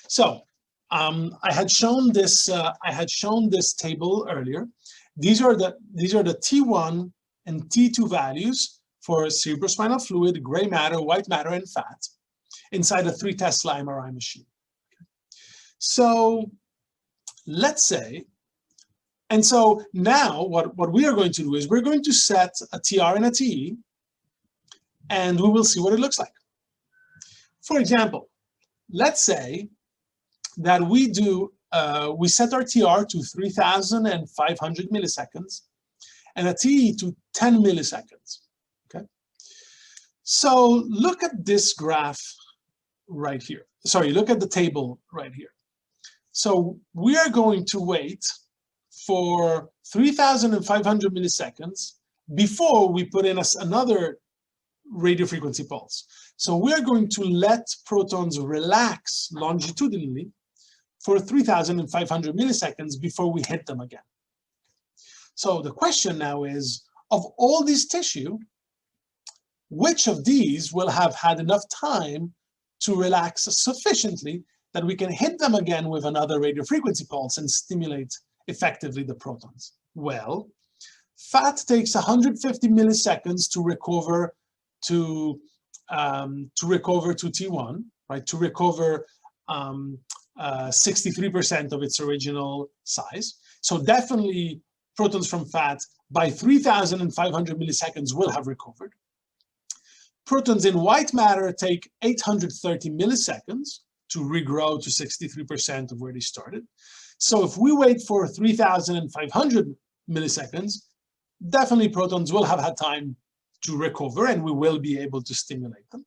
So I had shown this. Table earlier. These are the T1 and T2 values for cerebrospinal fluid, gray matter, white matter, and fat inside a 3 Tesla MRI machine. So let's say, and so now what we are going to do is we're going to set a TR and a TE, and we will see what it looks like. For example, let's say that we set our TR to 3,500 milliseconds and a TE to 10 milliseconds. Okay. So look at this graph right here. Sorry, look at the table right here. So we are going to wait for 3,500 milliseconds before we put in another radio frequency pulse. So we're going to let protons relax longitudinally for 3,500 milliseconds before we hit them again. So the question now is, of all these tissue, which of these will have had enough time to relax sufficiently that we can hit them again with another radio frequency pulse and stimulate effectively the protons? Well, fat takes 150 milliseconds to recover to T1, right? To recover 63% of its original size. So definitely protons from fat by 3,500 milliseconds will have recovered. Protons in white matter take 830 milliseconds to regrow to 63% of where they started. So if we wait for 3,500 milliseconds, definitely protons will have had time to recover and we will be able to stimulate them.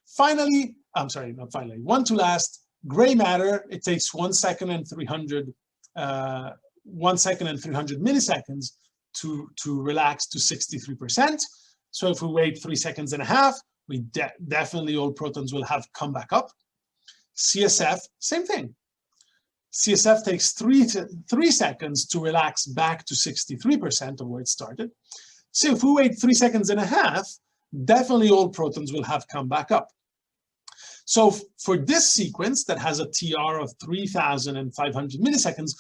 Finally, I'm sorry, not finally, one to last, gray matter, it takes 1 second and 300 milliseconds to relax to 63%. So if we wait 3.5 seconds, we definitely all protons will have come back up. CSF, same thing. CSF takes 3 seconds to relax back to 63% of where it started. So if we wait 3.5 seconds, definitely all protons will have come back up. So for this sequence that has a TR of 3,500 milliseconds,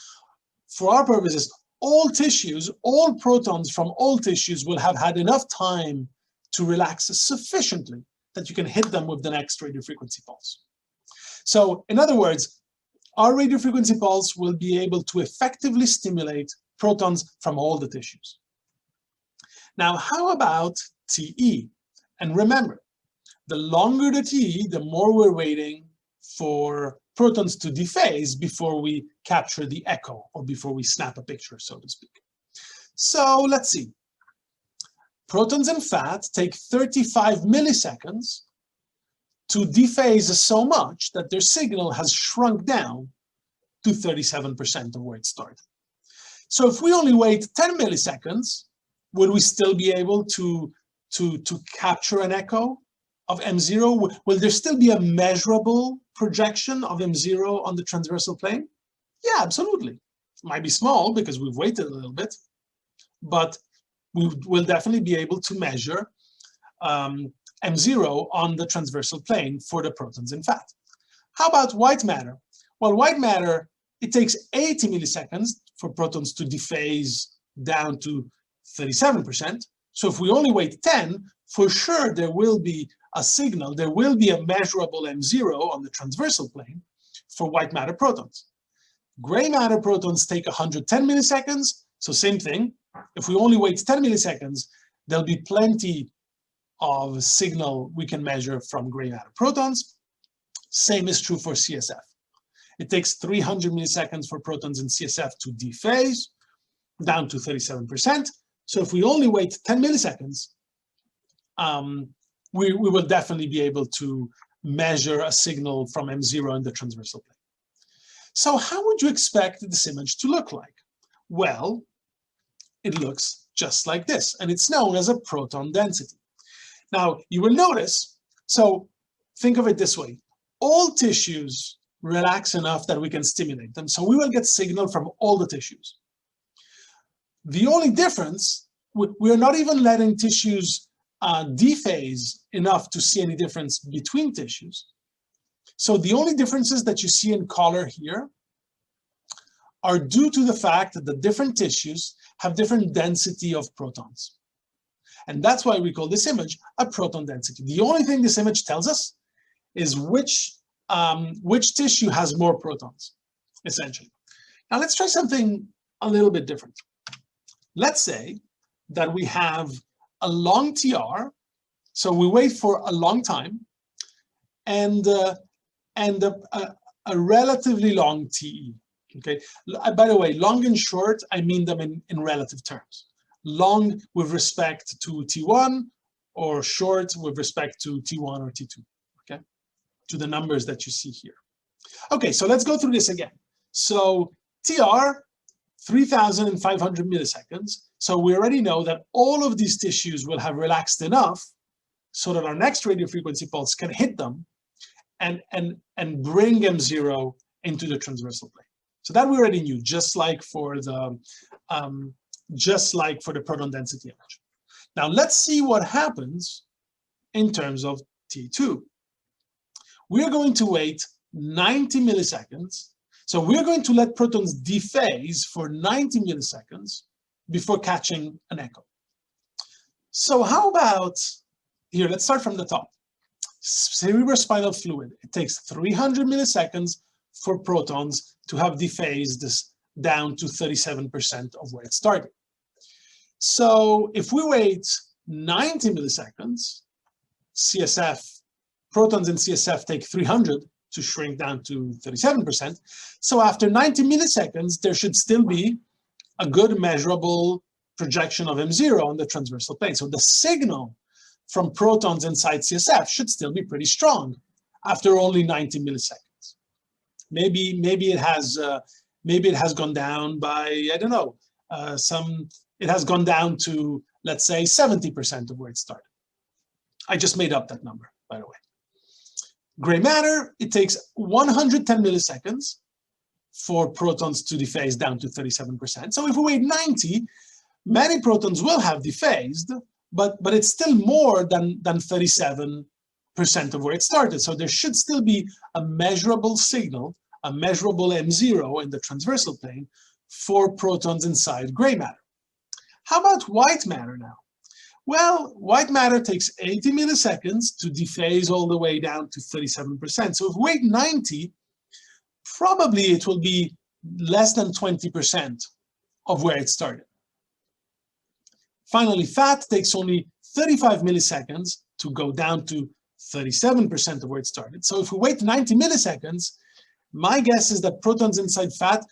for our purposes, all tissues, all protons from all tissues will have had enough time to relax sufficiently that you can hit them with the next radio frequency pulse. So in other words, our radio frequency pulse will be able to effectively stimulate protons from all the tissues. Now, how about TE? And remember, the longer the TE, the more we're waiting for protons to dephase before we capture the echo or before we snap a picture, so to speak. So let's see. Protons in fat take 35 milliseconds to dephase so much that their signal has shrunk down to 37% of where it started. So if we only wait 10 milliseconds, would we still be able to capture an echo of M0? Will there still be a measurable projection of M0 on the transversal plane? Yeah, absolutely. It might be small because we've waited a little bit, but we will definitely be able to measure M0 on the transversal plane for the protons in fat. How about white matter? Well, white matter, it takes 80 milliseconds for protons to dephase down to 37%. So if we only wait 10, for sure there will be a signal, there will be a measurable M0 on the transversal plane for white matter protons. Gray matter protons take 110 milliseconds, so same thing. If we only wait 10 milliseconds, there'll be plenty of signal we can measure from gray matter protons. Same is true for CSF. It takes 300 milliseconds for protons in CSF to dephase down to 37%. So if we only wait 10 milliseconds, we will definitely be able to measure a signal from M0 in the transversal plane. So how would you expect this image to look like? Well, it looks just like this, and it's known as a proton density. Now, you will notice, so think of it this way. All tissues relax enough that we can stimulate them, so we will get signal from all the tissues. The only difference, we're not even letting tissues dephase enough to see any difference between tissues. So the only differences that you see in color here are due to the fact that the different tissues have different density of protons. And that's why we call this image a proton density. The only thing this image tells us is which tissue has more protons, essentially. Now let's try something a little bit different. Let's say that we have a long TR, so we wait for a long time, and a relatively long TE. Okay. By the way, long and short, I mean them in relative terms. Long with respect to T1, or short with respect to T1 or T2. Okay, to the numbers that you see here. Okay, so let's go through this again. So TR, 3,500 milliseconds. So we already know that all of these tissues will have relaxed enough so that our next radio frequency pulse can hit them and bring M0 into the transversal plane. So that we already knew, just like for the proton density image. Now let's see what happens in terms of T2. We're going to wait 90 milliseconds. So we're going to let protons dephase for 90 milliseconds before catching an echo. So how about, here, let's start from the top. Cerebrospinal fluid, it takes 300 milliseconds for protons to have dephased this down to 37% of where it started. So if we wait 90 milliseconds, protons in CSF take 300 to shrink down to 37%. So after 90 milliseconds, there should still be a good measurable projection of M0 on the transversal plane. So the signal from protons inside CSF should still be pretty strong after only 90 milliseconds. Maybe it has gone down by, I don't know, it has gone down to, let's say, 70% of where it started. I just made up that number, by the way. Gray matter, it takes 110 milliseconds for protons to dephase down to 37%. So if we wait 90, many protons will have dephased, but it's still more than 37% of where it started. So there should still be a measurable signal, a measurable M0 in the transversal plane for protons inside gray matter. How about white matter now? Well, white matter takes 80 milliseconds to dephase all the way down to 37%. So if we wait 90, probably it will be less than 20% of where it started. Finally, fat takes only 35 milliseconds to go down to 37% of where it started. So if we wait 90 milliseconds, my guess is that protons inside fat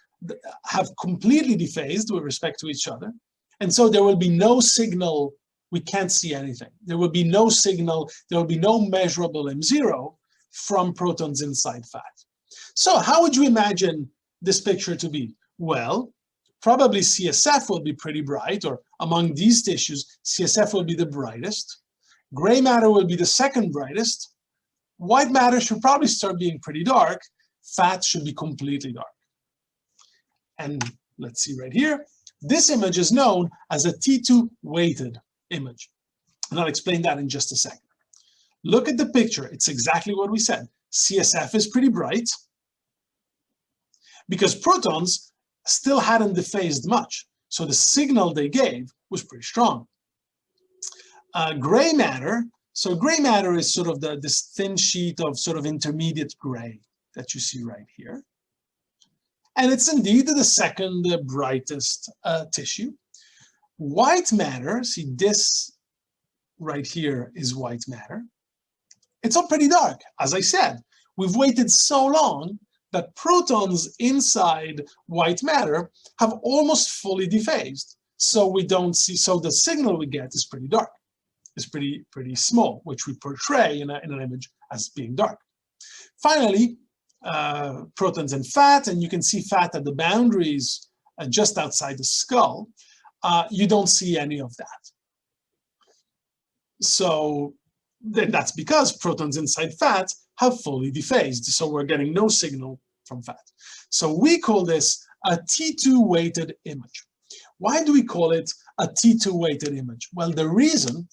have completely dephased with respect to each other. And so there will be no signal. We can't see anything. There will be no signal. There will be no measurable M0 from protons inside fat. So how would you imagine this picture to be? Well, probably CSF will be pretty bright, or among these tissues, CSF will be the brightest. Gray matter will be the second brightest. White matter should probably start being pretty dark. Fat should be completely dark. And let's see right here. This image is known as a T2 weighted image. And I'll explain that in just a second. Look at the picture. It's exactly what we said. CSF is pretty bright because protons still hadn't dephased much. So the signal they gave was pretty strong. Gray matter. So gray matter is sort of this thin sheet of sort of intermediate gray that you see right here. And it's indeed the second brightest tissue. White matter, see this right here is white matter. It's all pretty dark. As I said, we've waited so long that protons inside white matter have almost fully dephased. So we don't see, so the signal we get is pretty dark. It's pretty small, which we portray in an image as being dark. Finally, protons and fat, and you can see fat at the boundaries just outside the skull. You don't see any of that. So that's because protons inside fat have fully dephased. So we're getting no signal from fat. So we call this a T2 weighted image. Why do we call it a T2 weighted image? Well, the reason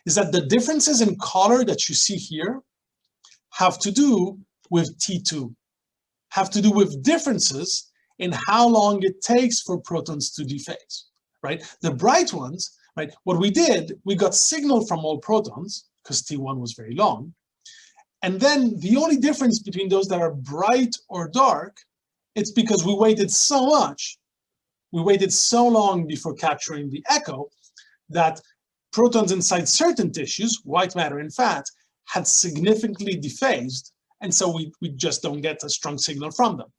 is that the differences in color that you see here have to do with T2 have to do with differences in how long it takes for protons to dephase, right? The bright ones, right? What we did, we got signal from all protons because T1 was very long. And then the only difference between those that are bright or dark, it's because we waited so much, we waited so long before capturing the echo that protons inside certain tissues, white matter and fat, had significantly dephased, and so we just don't get a strong signal from them.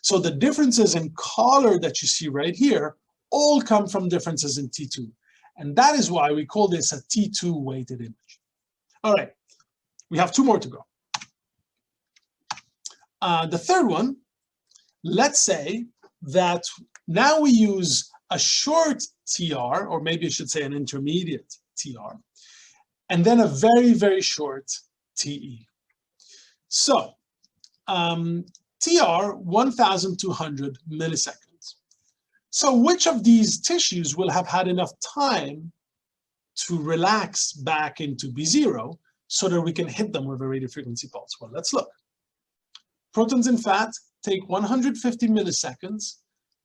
So the differences in color that you see right here all come from differences in T2. And that is why we call this a T2 weighted image. All right, we have 2 more to go. The third one, let's say that now we use a short TR, or maybe I should say an intermediate TR, and then a very, very short TE. So TR, 1,200 milliseconds. So which of these tissues will have had enough time to relax back into B0 so that we can hit them with a radiofrequency pulse? Well, let's look. Protons in fat take 150 milliseconds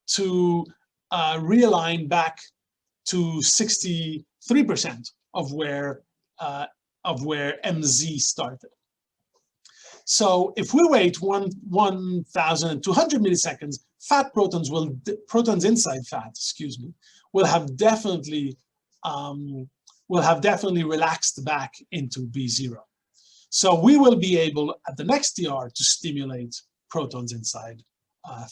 to realign back to 63% of where MZ started. So if we wait 1,200 milliseconds, protons inside fat, excuse me, will have definitely relaxed back into B0. So we will be able at the next TR to stimulate protons inside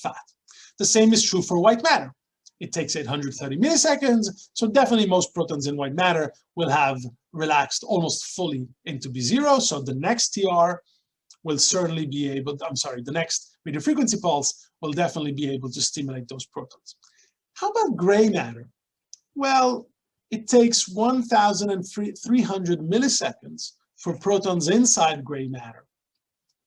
fat. The same is true for white matter. It takes 830 milliseconds, so definitely most protons in white matter will have relaxed almost fully into B0. So the next TR will certainly be able, the next radiofrequency pulse will definitely be able to stimulate those protons. How about gray matter? Well, it takes 1,300 milliseconds for protons inside gray matter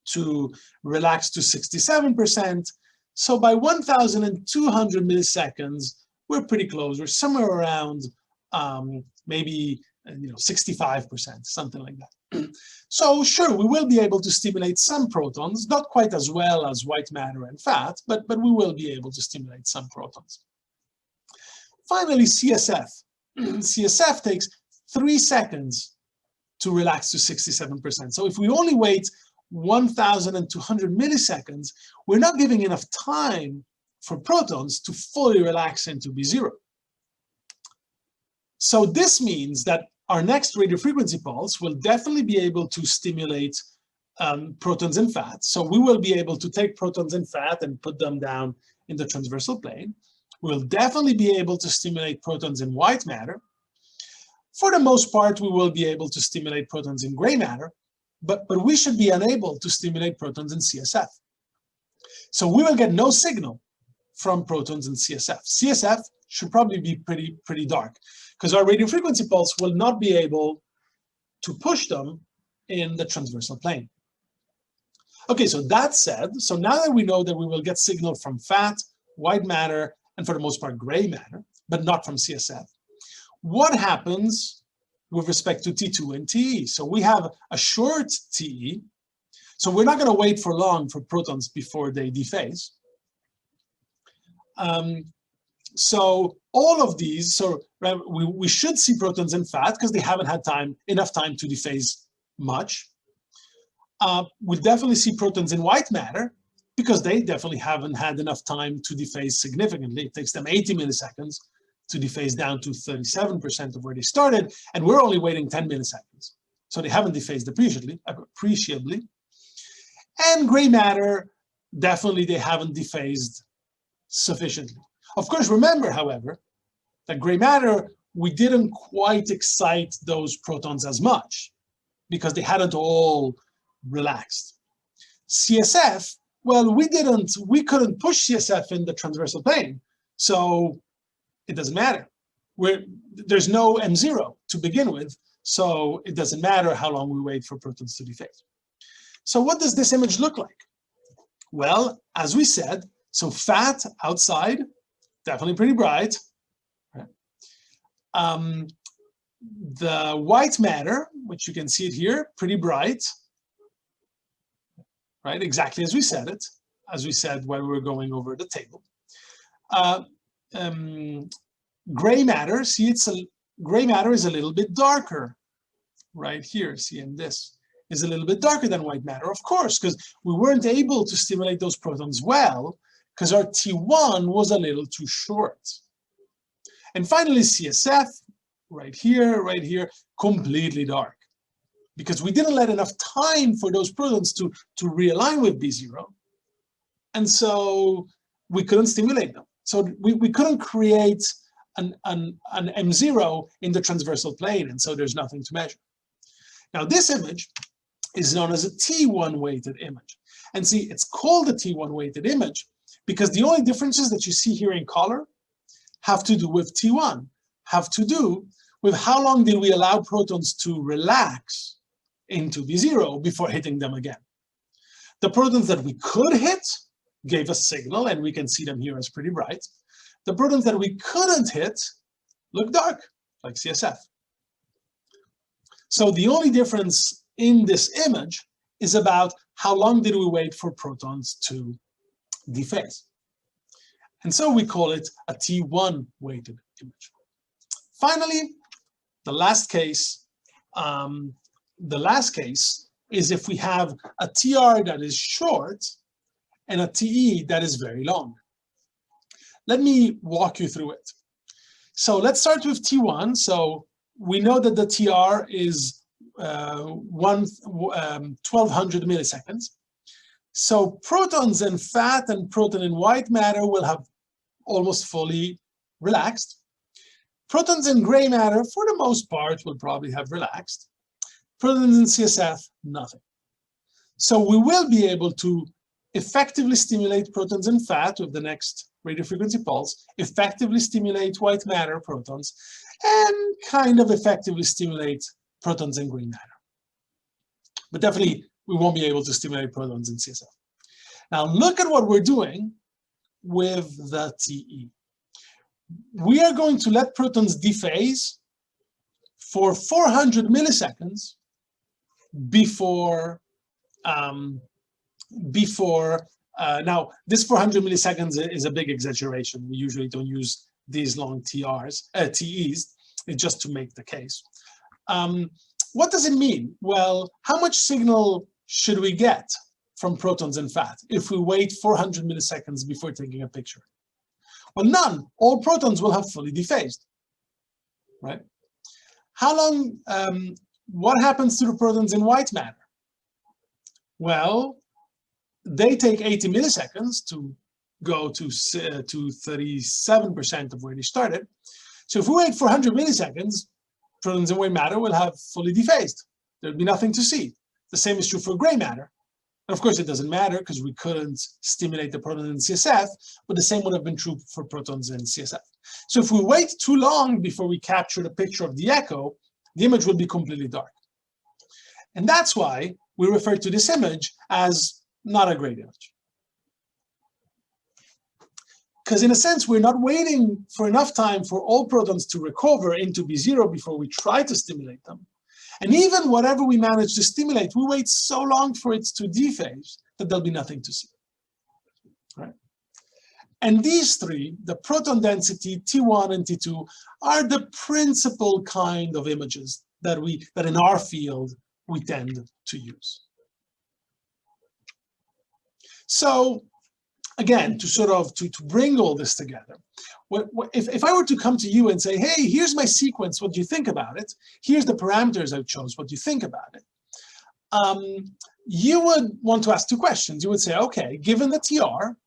to relax to 67%. So by 1,200 milliseconds, we're pretty close. We're somewhere around maybe 65%, something like that. So sure, we will be able to stimulate some protons, not quite as well as white matter and fat, but we will be able to stimulate some protons. Finally, CSF. CSF takes 3 seconds to relax to 67%. So if we only wait 1,200 milliseconds, we're not giving enough time for protons to fully relax into B0. So this means that our next radiofrequency pulse will definitely be able to stimulate protons in fat. So we will be able to take protons in fat and put them down in the transversal plane. We'll definitely be able to stimulate protons in white matter. For the most part, we will be able to stimulate protons in gray matter, but we should be unable to stimulate protons in CSF. So we will get no signal from protons in CSF. CSF should probably be pretty dark, because our radiofrequency pulse will not be able to push them in the transversal plane. Okay, so that said, so now that we know that we will get signal from fat, white matter, and for the most part gray matter, but not from CSF, what happens with respect to T2 and TE? So we have a short TE, so we're not going to wait for long for protons before they dephase. So all of these, so we should see protons in fat because they haven't had enough time to dephase much. We'll definitely see protons in white matter because they definitely haven't had enough time to dephase significantly. It takes them 80 milliseconds to dephase down to 37% of where they started, and we're only waiting 10 milliseconds. So they haven't dephased appreciably. And gray matter, definitely they haven't dephased sufficiently. Of course, remember, however, that gray matter, we didn't quite excite those protons as much because they hadn't all relaxed. CSF, well, we couldn't push CSF in the transversal plane, so it doesn't matter. There's no M0 to begin with, so it doesn't matter how long we wait for protons to dephase. So what does this image look like? Well, as we said, so fat outside, definitely pretty bright. The white matter, which you can see it here, pretty bright. right? Exactly as we said it, as we said when we were going over the table. Gray matter, see, gray matter is a little bit darker right here. See, and this is a little bit darker than white matter, of course, because we weren't able to stimulate those protons well because our T1 was a little too short. And finally, CSF, right here, completely dark, because we didn't let enough time for those protons to realign with B0, and so we couldn't stimulate them. So we couldn't create an M0 in the transversal plane, and so there's nothing to measure. Now this image is known as a T1 weighted image. And see, it's called a T1 weighted image because the only differences that you see here in color have to do with T1, have to do with how long did we allow protons to relax into B0 before hitting them again. The protons that we could hit gave a signal, and we can see them here as pretty bright. The protons that we couldn't hit look dark, like CSF. So the only difference in this image is about how long did we wait for protons to dephase. And so we call it a T1 weighted image. Finally, the last case is if we have a TR that is short and a TE that is very long. Let me walk you through it. So let's start with T1. So we know that the TR is 1200 milliseconds. So protons in fat and proton in white matter will have almost fully relaxed. Protons in gray matter, for the most part, will probably have relaxed. Protons in CSF, nothing. So we will be able to effectively stimulate protons in fat with the next radiofrequency pulse, effectively stimulate white matter protons, and kind of effectively stimulate protons in green matter. But definitely, we won't be able to stimulate protons in CSF. Now look at what we're doing with the TE. We are going to let protons dephase for 400 milliseconds before now, this 400 milliseconds is a big exaggeration. We usually don't use these long TEs. It's just to make the case. What does it mean? Well, how much signal should we get from protons in fat if we wait 400 milliseconds before taking a picture? Well, none. All protons will have fully dephased, right? How long, what happens to the protons in white matter? Well, they take 80 milliseconds to go to 37% of where they started. So if we wait 400 milliseconds, protons in white matter will have fully dephased. There'd be nothing to see. The same is true for gray matter. And of course, it doesn't matter because we couldn't stimulate the proton in CSF, but the same would have been true for protons in CSF. So if we wait too long before we capture the picture of the echo, the image will be completely dark. And that's why we refer to this image as not a great image. Because in a sense, we're not waiting for enough time for all protons to recover into B0 before we try to stimulate them. And even whatever we manage to stimulate, we wait so long for it to dephase that there'll be nothing to see. Right? And these three, the proton density, T1 and T2, are the principal kind of images that in our field we tend to use. So again, to bring all this together, if I were to come to you and say, hey, here's my sequence, what do you think about it? Here's the parameters I chose, what do you think about it? You would want to ask two questions. You would say, okay, given the TR,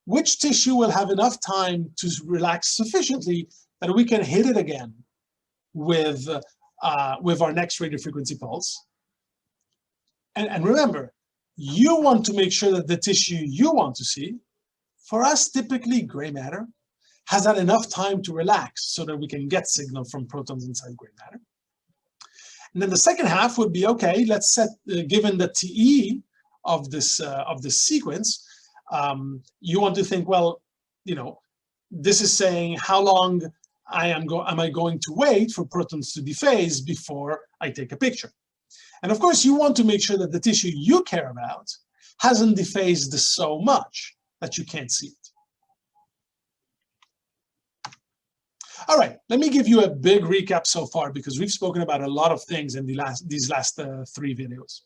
which tissue will have enough time to relax sufficiently that we can hit it again with our next radiofrequency pulse? And remember, you want to make sure that the tissue you want to see, for us, typically gray matter, has had enough time to relax so that we can get signal from protons inside gray matter. And then the second half would be, okay, let's set, given the TE of this sequence, you want to think, well, you know, this is saying how long am I going to wait for protons to dephase before I take a picture? And of course, you want to make sure that the tissue you care about hasn't dephased so much that you can't see it. All right, let me give you a big recap so far, because we've spoken about a lot of things in these last 3 videos.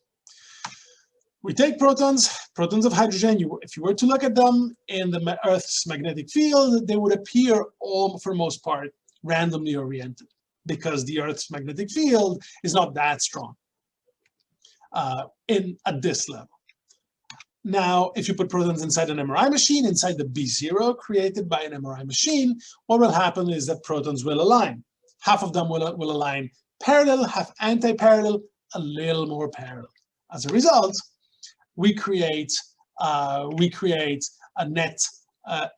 We take protons of hydrogen. If you were to look at them in the Earth's magnetic field, they would appear all, for most part, randomly oriented, because the Earth's magnetic field is not that strong at this level. Now, if you put protons inside an MRI machine, inside the B0 created by an MRI machine, what will happen is that protons will align. Half of them will align parallel, half anti-parallel, a little more parallel. As a result, we create a net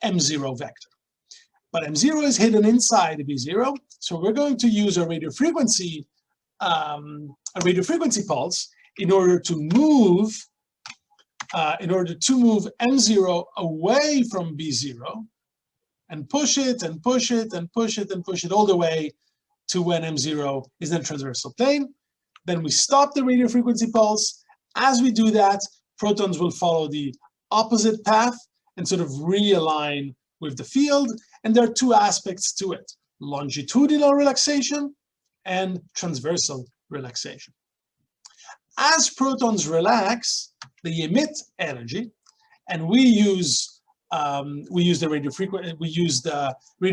M0 vector. But M0 is hidden inside the B0, so we're going to use a radio frequency pulse in order to move M0 away from B0 and push it and push it and push it and push it all the way to when M0 is in a transversal plane. Then we stop the radio frequency pulse. As we do that, protons will follow the opposite path and sort of realign with the field. And there are 2 aspects to it: longitudinal relaxation and transversal relaxation. As protons relax, they emit energy, and we use the radio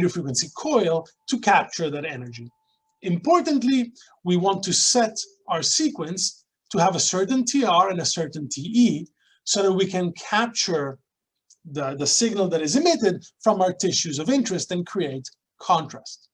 frequency coil to capture that energy. Importantly, we want to set our sequence to have a certain TR and a certain TE, so that we can capture the signal that is emitted from our tissues of interest and create contrast.